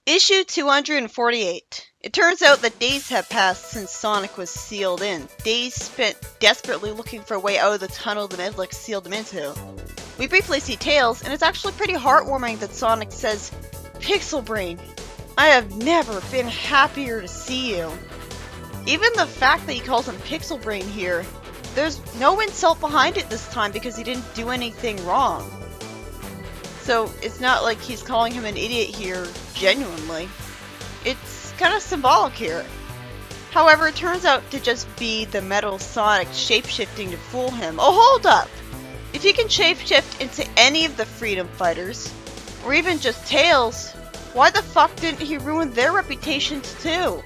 Issue 248. It turns out that days have passed since Sonic was sealed in. Days spent desperately looking for a way out of the tunnel the Medlicks sealed him into. We briefly see Tails, and it's actually pretty heartwarming that Sonic says, "Pixel Brain, I have never been happier to see you." Even the fact that he calls him Pixel Brain here, there's no insult behind it this time because he didn't do anything wrong. So it's not like he's calling him an idiot here genuinely. It's kind of symbolic here. However, it turns out to just be the Metal Sonic shapeshifting to fool him. Oh, hold up! If he can shapeshift into any of the Freedom Fighters, or even just Tails, why the fuck didn't he ruin their reputations too?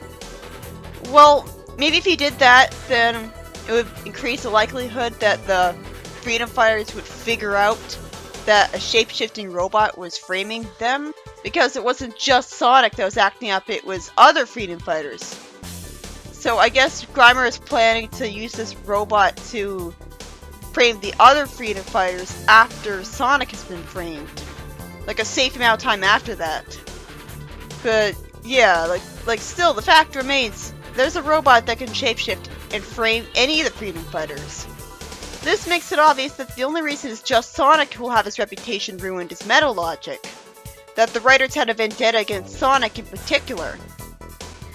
Well, maybe if he did that, then it would increase the likelihood that the Freedom Fighters would figure out that a shape-shifting robot was framing them, because it wasn't just Sonic that was acting up, it was other Freedom Fighters. So I guess Grimer is planning to use this robot to frame the other Freedom Fighters after Sonic has been framed. Like a safe amount of time after that. But yeah, like still, the fact remains, there's a robot that can shapeshift and frame any of the Freedom Fighters. This makes it obvious that the only reason it's just Sonic who will have his reputation ruined is meta logic. That the writers had a vendetta against Sonic in particular.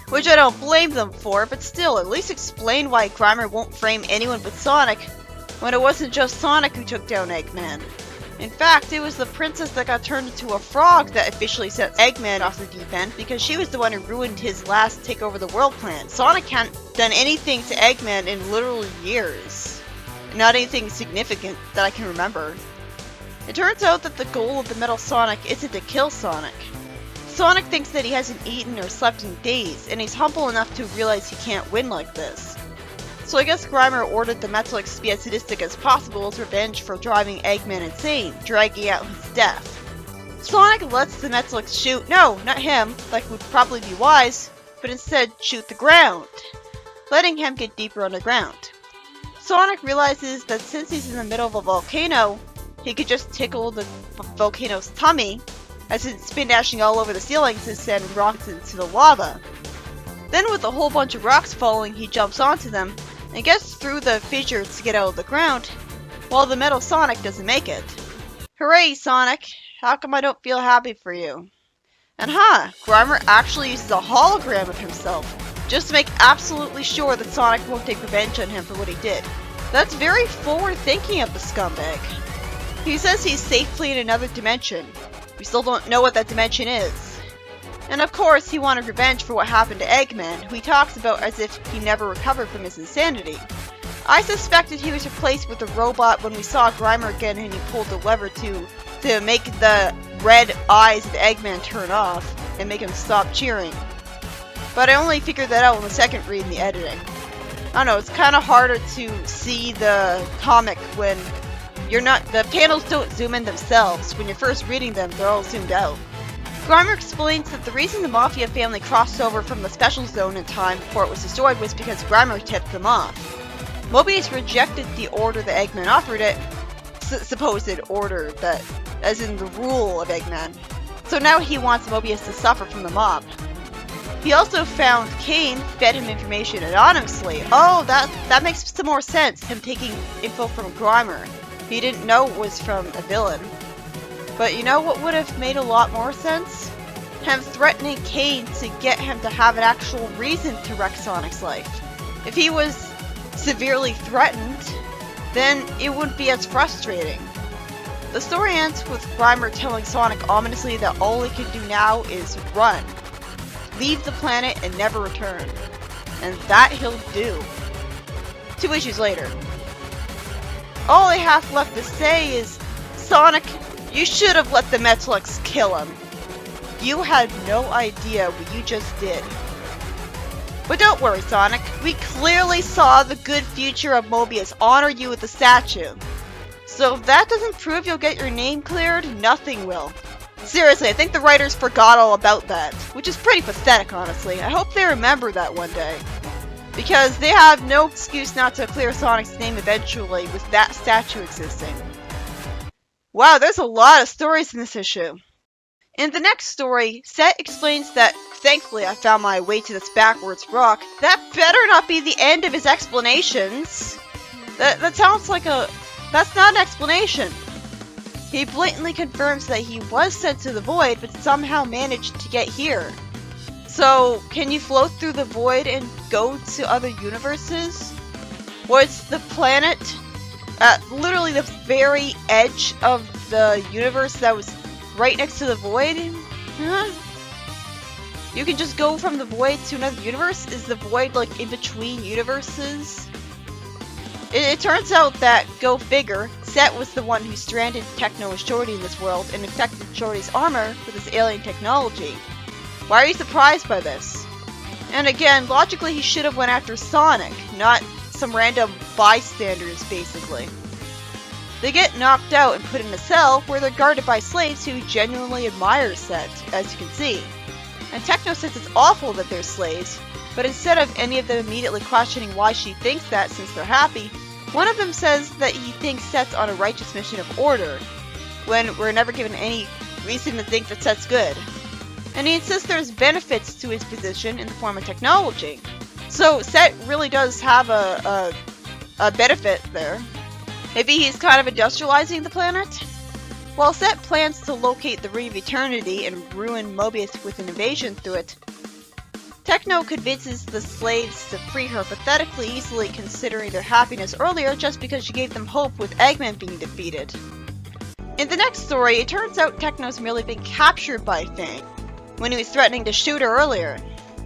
Which I don't blame them for, but still, at least explain why Grimer won't frame anyone but Sonic when it wasn't just Sonic who took down Eggman. In fact, it was the princess that got turned into a frog that officially sent Eggman off the deep end because she was the one who ruined his last take over the world plan. Sonic hadn't done anything to Eggman in literally years. Not anything significant that I can remember. It turns out that the goal of the Metal Sonic isn't to kill Sonic. Sonic thinks that he hasn't eaten or slept in days, and he's humble enough to realize he can't win like this. So I guess Grimer ordered the Metalics to be as sadistic as possible as revenge for driving Eggman insane, dragging out his death. Sonic lets the Metalics shoot, no, not him, like would probably be wise, but instead shoot the ground, letting him get deeper underground. Sonic realizes that since he's in the middle of a volcano, he could just tickle the volcano's tummy, as it's spin dashing all over the ceilings and send rocks into the lava. Then with a whole bunch of rocks falling, he jumps onto them, and gets through the fissures to get out of the ground, while the Metal Sonic doesn't make it. Hooray, Sonic! How come I don't feel happy for you? And Grimer actually uses a hologram of himself, just to make absolutely sure that Sonic won't take revenge on him for what he did. That's very forward-thinking of the scumbag. He says he's safely in another dimension. We still don't know what that dimension is. And of course, he wanted revenge for what happened to Eggman, who he talks about as if he never recovered from his insanity. I suspected he was replaced with a robot when we saw Grimer again and he pulled the lever to make the red eyes of Eggman turn off and make him stop cheering. But I only figured that out on the second read in the editing. I don't know, it's kind of harder to see the comic when the panels don't zoom in themselves. When you're first reading them, they're all zoomed out. Grimer explains that the reason the Mafia family crossed over from the Special Zone in time before it was destroyed was because Grimer tipped them off. Mobius rejected the order that Eggman offered it, supposed order that, as in the rule of Eggman. So now he wants Mobius to suffer from the mob. He also found Kane fed him information anonymously. Oh, that makes some more sense, him taking info from Grimer. He didn't know it was from a villain. But you know what would have made a lot more sense? Him threatening Kane to get him to have an actual reason to wreck Sonic's life. If he was severely threatened, then it wouldn't be as frustrating. The story ends with Grimer telling Sonic ominously that all he can do now is run. Leave the planet and never return. And that he'll do. 2 issues later. All I have left to say is, Sonic, you should have let the Metalics kill him. You had no idea what you just did. But don't worry, Sonic. We clearly saw the good future of Mobius honor you with a statue. So if that doesn't prove you'll get your name cleared, nothing will. Seriously, I think the writers forgot all about that, which is pretty pathetic, honestly. I hope they remember that one day. Because they have no excuse not to clear Sonic's name eventually with that statue existing. Wow, there's a lot of stories in this issue. In the next story, Set explains that, thankfully I found my way to this backwards rock. That better not be the end of his explanations. That sounds like that's not an explanation. He blatantly confirms that he was sent to the void, but somehow managed to get here. So, can you float through the void and go to other universes? Was the planet at literally the very edge of the universe that was right next to the void? Huh? You can just go from the void to another universe? Is the void like in between universes? It turns out that, go figure, Set was the one who stranded Techno and Shorty in this world and infected Shorty's armor with his alien technology. Why are you surprised by this? And again, logically he should have went after Sonic, not some random bystanders, basically. They get knocked out and put in a cell where they're guarded by slaves who genuinely admire Set, as you can see. And Techno says it's awful that they're slaves, but instead of any of them immediately questioning why she thinks that since they're happy, one of them says that he thinks Set's on a righteous mission of order, when we're never given any reason to think that Set's good. And he insists there's benefits to his position in the form of technology. So Set really does have a benefit there. Maybe he's kind of industrializing the planet? While Set plans to locate the Ring of Eternity and ruin Mobius with an invasion through it, Techno convinces the slaves to free her pathetically easily, considering their happiness earlier just because she gave them hope with Eggman being defeated. In the next story, it turns out Techno's merely been captured by Fang when he was threatening to shoot her earlier.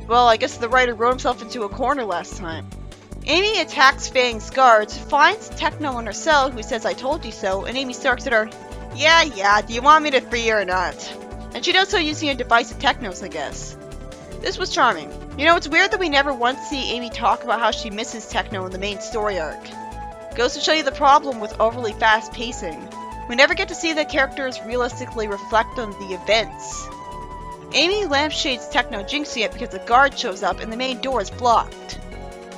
Well, I guess the writer wrote himself into a corner last time. Amy attacks Fang's guards, finds Techno in her cell, who says I told you so, and Amy starks at her, yeah, do you want me to free her or not? And she does so using a device of Techno's, I guess. This was charming. You know, it's weird that we never once see Amy talk about how she misses Techno in the main story arc. Goes to show you the problem with overly fast pacing. We never get to see the characters realistically reflect on the events. Amy lampshades Techno, jinxing it because a guard shows up and the main door is blocked.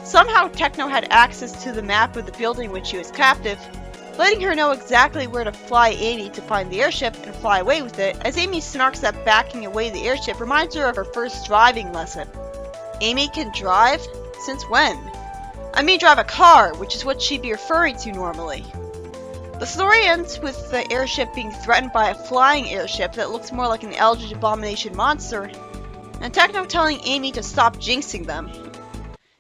Somehow Techno had access to the map of the building when she was captive, letting her know exactly where to fly Amy to find the airship and fly away with it, as Amy snarks that backing away the airship reminds her of her first driving lesson. Amy can drive? Since when? I mean drive a car, which is what she'd be referring to normally. The story ends with the airship being threatened by a flying airship that looks more like an Eldritch Abomination monster, and Techno telling Amy to stop jinxing them.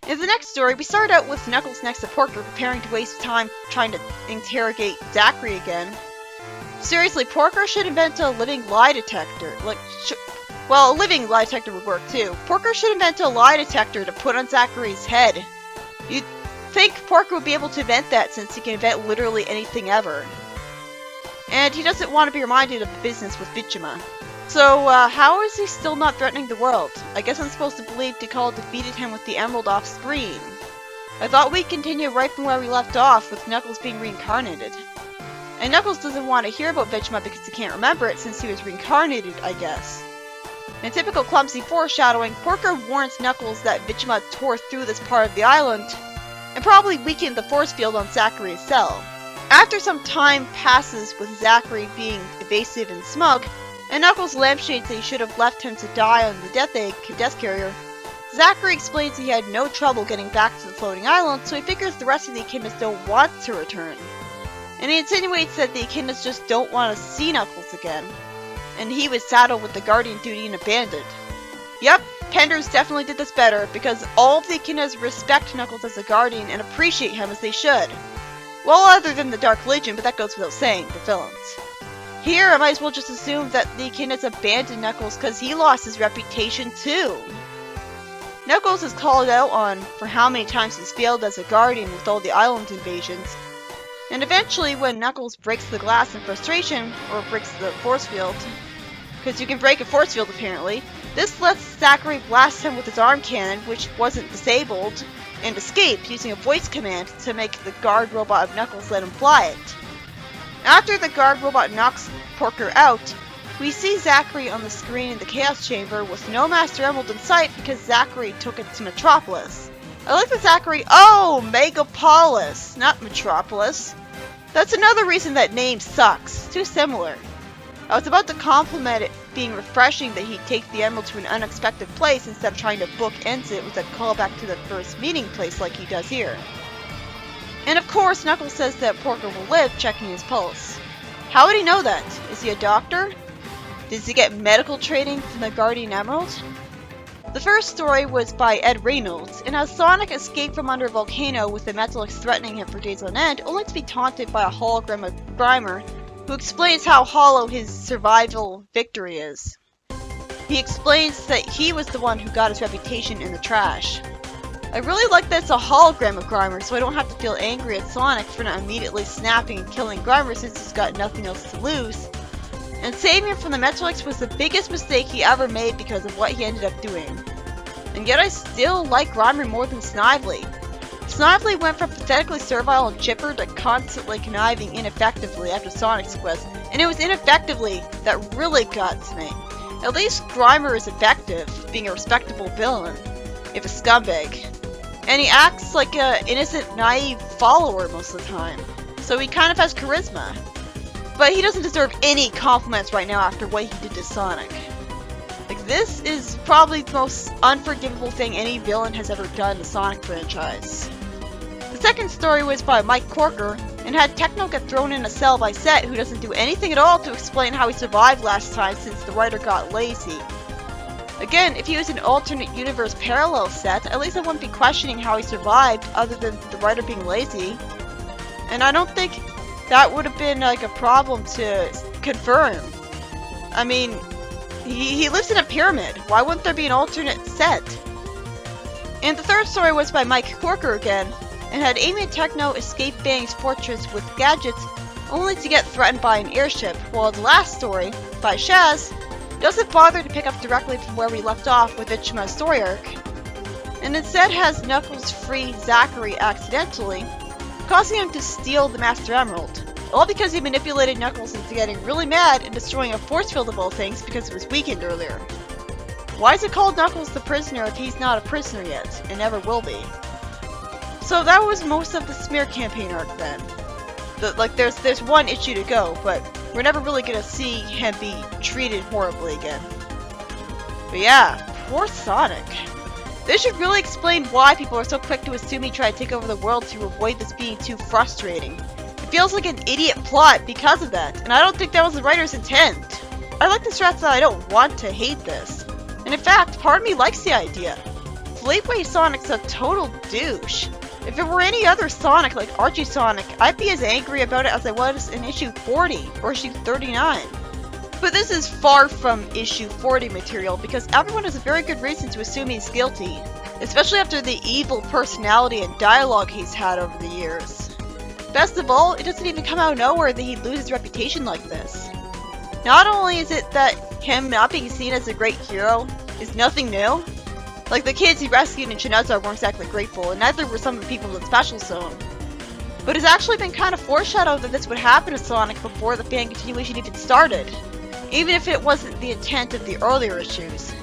In the next story, we start out with Knuckles next to Porker preparing to waste time trying to interrogate Zachary again. Seriously, Porker should invent a living lie detector. Well, a living lie detector would work too. Porker should invent a lie detector to put on Zachary's head. You'd think Porker would be able to invent that since he can invent literally anything ever. And he doesn't want to be reminded of the business with Vichima. So, how is he still not threatening the world? I guess I'm supposed to believe Tikal defeated him with the emerald off screen. I thought we'd continue right from where we left off, with Knuckles being reincarnated. And Knuckles doesn't want to hear about Vichima because he can't remember it since he was reincarnated, I guess. In typical clumsy foreshadowing, Porker warns Knuckles that Vichima tore through this part of the island, and probably weakened the force field on Zachary's cell. After some time passes with Zachary being evasive and smug, and Knuckles lampshades that he should have left him to die on the death carrier, Zachary explains he had no trouble getting back to the floating island, so he figures the rest of the Echidnas don't want to return. And he insinuates that the Echidnas just don't want to see Knuckles again, and he was saddled with the guardian duty and abandoned. Yep, Penders definitely did this better, because all of the Echidnas respect Knuckles as a guardian and appreciate him as they should. Well, other than the Dark Legion, but that goes without saying, the villains. Here, I might as well just assume that the Echidnas abandoned Knuckles because he lost his reputation too. Knuckles is called out on for how many times he's failed as a guardian with all the island invasions, and eventually when Knuckles breaks the glass in frustration, or breaks the force field, because you can break a force field apparently, this lets Zachary blast him with his arm cannon, which wasn't disabled, and escape using a voice command to make the guard robot of Knuckles let him fly it. After the guard robot knocks Porker out, we see Zachary on the screen in the Chaos Chamber with no Master Emerald in sight because Zachary took it to Metropolis. I like that Zachary— oh, Megapolis, not Metropolis. That's another reason that name sucks. Too similar. I was about to compliment it being refreshing that he takes the emerald to an unexpected place instead of trying to bookend it with a callback to the first meeting place like he does here. And of course, Knuckles says that Porker will live, checking his pulse. How would he know that? Is he a doctor? Does he get medical training from the Guardian Emerald? The first story was by Ed Reynolds, and as Sonic escaped from under a volcano with the Metalics threatening him for days on end, only to be taunted by a hologram of Grimer, who explains how hollow his survival victory is. He explains that he was the one who got his reputation in the trash. I really like that it's a hologram of Grimer, so I don't have to feel angry at Sonic for not immediately snapping and killing Grimer since he's got nothing else to lose. And saving him from the Metalics was the biggest mistake he ever made because of what he ended up doing. And yet I still like Grimer more than Snively. Snively went from pathetically servile and chipper to constantly conniving ineffectively after Sonic's quest, and it was ineffectively that really got to me. At least Grimer is effective, being a respectable villain, if a scumbag. And he acts like an innocent, naive follower most of the time, so he kind of has charisma. But he doesn't deserve any compliments right now after what he did to Sonic. Like, this is probably the most unforgivable thing any villain has ever done in the Sonic franchise. The second story was by Mike Corker, and had Techno get thrown in a cell by Set, who doesn't do anything at all to explain how he survived last time since the writer got lazy. Again, if he was an alternate universe parallel Set, at least I wouldn't be questioning how he survived other than the writer being lazy. And I don't think that would have been like a problem to confirm. I mean, he lives in a pyramid. Why wouldn't there be an alternate Set? And the third story was by Mike Corker again, and had Amy and Techno escape Bang's fortress with gadgets only to get threatened by an airship, while the last story, by Shaz, doesn't bother to pick up directly from where we left off with Ichima's story arc, and instead has Knuckles free Zachary accidentally, causing him to steal the Master Emerald, all because he manipulated Knuckles into getting really mad and destroying a force field of all things because it was weakened earlier. Why is it called Knuckles the Prisoner if he's not a prisoner yet, and never will be? So that was most of the smear campaign arc then. There's one issue to go, but we're never really gonna see him be treated horribly again. But yeah, poor Sonic. They should really explain why people are so quick to assume he tried to take over the world to avoid this being too frustrating. It feels like an idiot plot because of that, and I don't think that was the writer's intent. I like the stress that I don't want to hate this. And in fact, part of me likes the idea. Fleetway Sonic's a total douche. If it were any other Sonic, like Archie Sonic, I'd be as angry about it as I was in issue 40 or issue 39. But this is far from issue 40 material because everyone has a very good reason to assume he's guilty, especially after the evil personality and dialogue he's had over the years. Best of all, it doesn't even come out of nowhere that he'd lose his reputation like this. Not only is it that him not being seen as a great hero is nothing new, like the kids he rescued in Shinazar weren't exactly grateful, and neither were some of the people in the Special Zone. But it's actually been kind of foreshadowed that this would happen to Sonic before the fan continuation even started, even if it wasn't the intent of the earlier issues.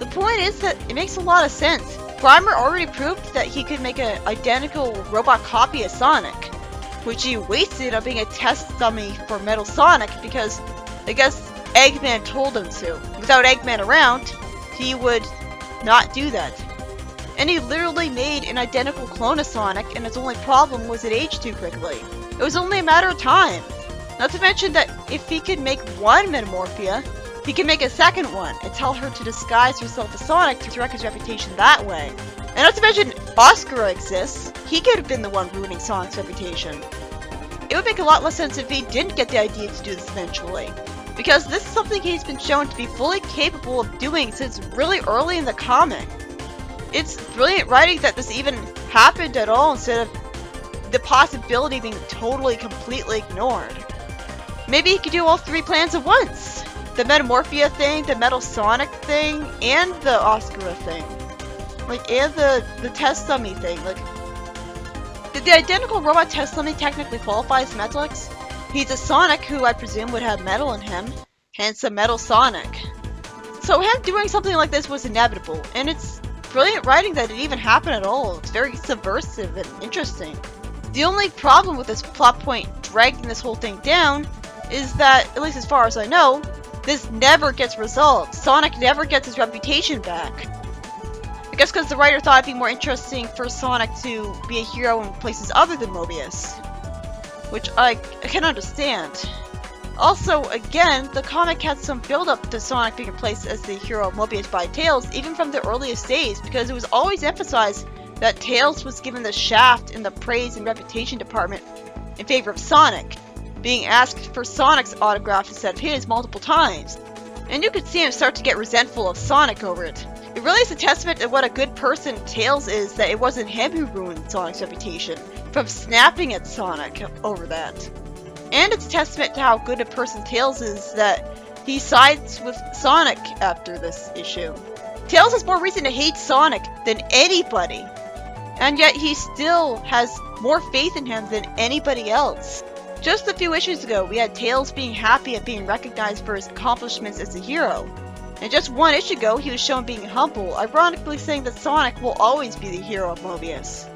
The point is that it makes a lot of sense. Grimer already proved that he could make an identical robot copy of Sonic, which he wasted on being a test dummy for Metal Sonic because I guess Eggman told him to. Without Eggman around, he would not do that. And he literally made an identical clone of Sonic, and his only problem was it aged too quickly. It was only a matter of time. Not to mention that if he could make one Metamorphia, he could make a second one and tell her to disguise herself as Sonic to wreck his reputation that way. And not to mention, Oscar exists. He could have been the one ruining Sonic's reputation. It would make a lot less sense if he didn't get the idea to do this eventually, because this is something he's been shown to be fully capable of doing since really early in the comic. It's brilliant writing that this even happened at all instead of the possibility being totally, completely ignored. Maybe he could do all three plans at once. The Metamorphia thing, the Metal Sonic thing, and the Oscar thing. And the test dummy thing. Did the identical robot test dummy technically qualify as Metalix? He's a Sonic who I presume would have metal in him, hence a Metal Sonic. So him doing something like this was inevitable, and it's brilliant writing that it even happened at all. It's very subversive and interesting. The only problem with this plot point dragging this whole thing down is that, at least as far as I know, this never gets resolved. Sonic never gets his reputation back. I guess because the writer thought it'd be more interesting for Sonic to be a hero in places other than Mobius. Which I can understand. Also, again, the comic had some build-up to Sonic being replaced as the hero of Mobius by Tails, even from the earliest days, because it was always emphasized that Tails was given the shaft in the praise and reputation department in favor of Sonic, being asked for Sonic's autograph instead of his multiple times. And you could see him start to get resentful of Sonic over it. It really is a testament to what a good person Tails is that it wasn't him who ruined Sonic's reputation from snapping at Sonic over that. And it's a testament to how good a person Tails is that he sides with Sonic after this issue. Tails has more reason to hate Sonic than anybody, and yet he still has more faith in him than anybody else. Just a few issues ago, we had Tails being happy at being recognized for his accomplishments as a hero. And just one issue ago, he was shown being humble, ironically saying that Sonic will always be the hero of Mobius.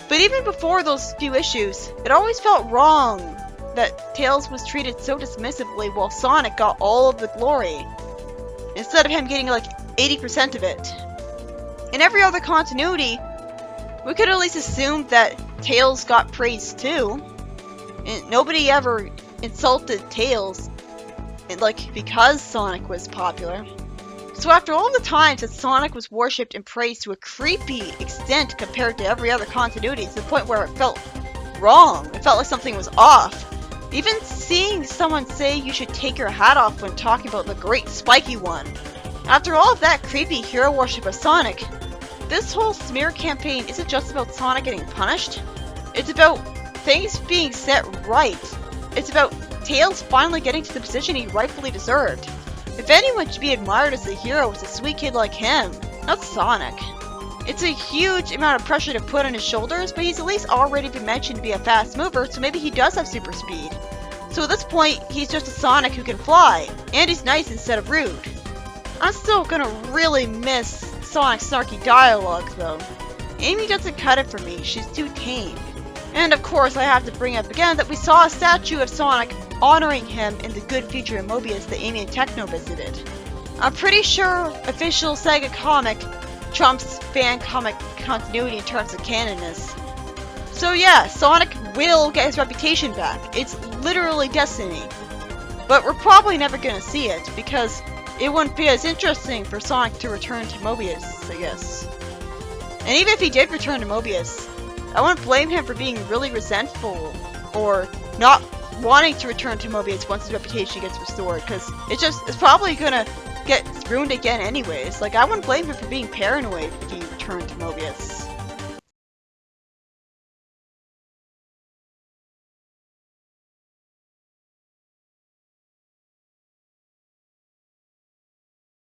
But even before those few issues, it always felt wrong that Tails was treated so dismissively while Sonic got all of the glory, instead of him getting like 80% of it. In every other continuity, we could at least assume that Tails got praise too. And nobody ever insulted Tails because Sonic was popular. So after all the times that Sonic was worshipped and praised to a creepy extent compared to every other continuity, to the point where it felt wrong, it felt like something was off. Even seeing someone say you should take your hat off when talking about the great spiky one. After all of that creepy hero worship of Sonic, this whole smear campaign isn't just about Sonic getting punished. It's about things being set right. It's about Tails finally getting to the position he rightfully deserved. If anyone should be admired as a hero, it's a sweet kid like him, not Sonic. It's a huge amount of pressure to put on his shoulders, but he's at least already been mentioned to be a fast mover, so maybe he does have super speed. So at this point, he's just a Sonic who can fly, and he's nice instead of rude. I'm still gonna really miss Sonic's snarky dialogue though. Amy doesn't cut it for me, she's too tame. And of course I have to bring up again that we saw a statue of Sonic honoring him in the Good Future of Mobius that Amy and Techno visited. I'm pretty sure official Sega comic trumps fan comic continuity in terms of canonness. So yeah, Sonic will get his reputation back. It's literally destiny. But we're probably never gonna see it, because it wouldn't be as interesting for Sonic to return to Mobius, I guess. And even if he did return to Mobius, I wouldn't blame him for being really resentful or not wanting to return to Mobius once his reputation gets restored, because it's probably gonna get ruined again anyways. Like, I wouldn't blame him for being paranoid if he returned to Mobius.